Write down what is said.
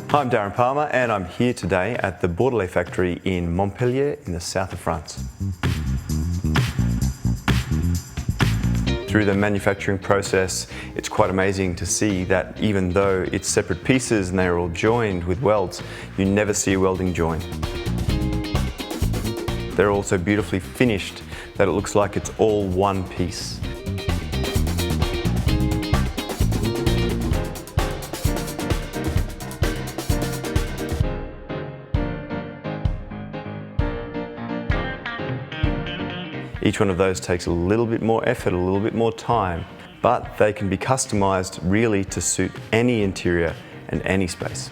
Hi, I'm Darren Palmer and I'm here today at the Bordelet factory in Montpellier in the south of France. Through the manufacturing process, it's quite amazing to see that even though it's separate pieces and they're all joined with welds, you never see a welding joint. They're also beautifully finished that it looks like it's all one piece. Each one of those takes a little bit more effort, a little bit more time, but they can be customized really to suit any interior and any space.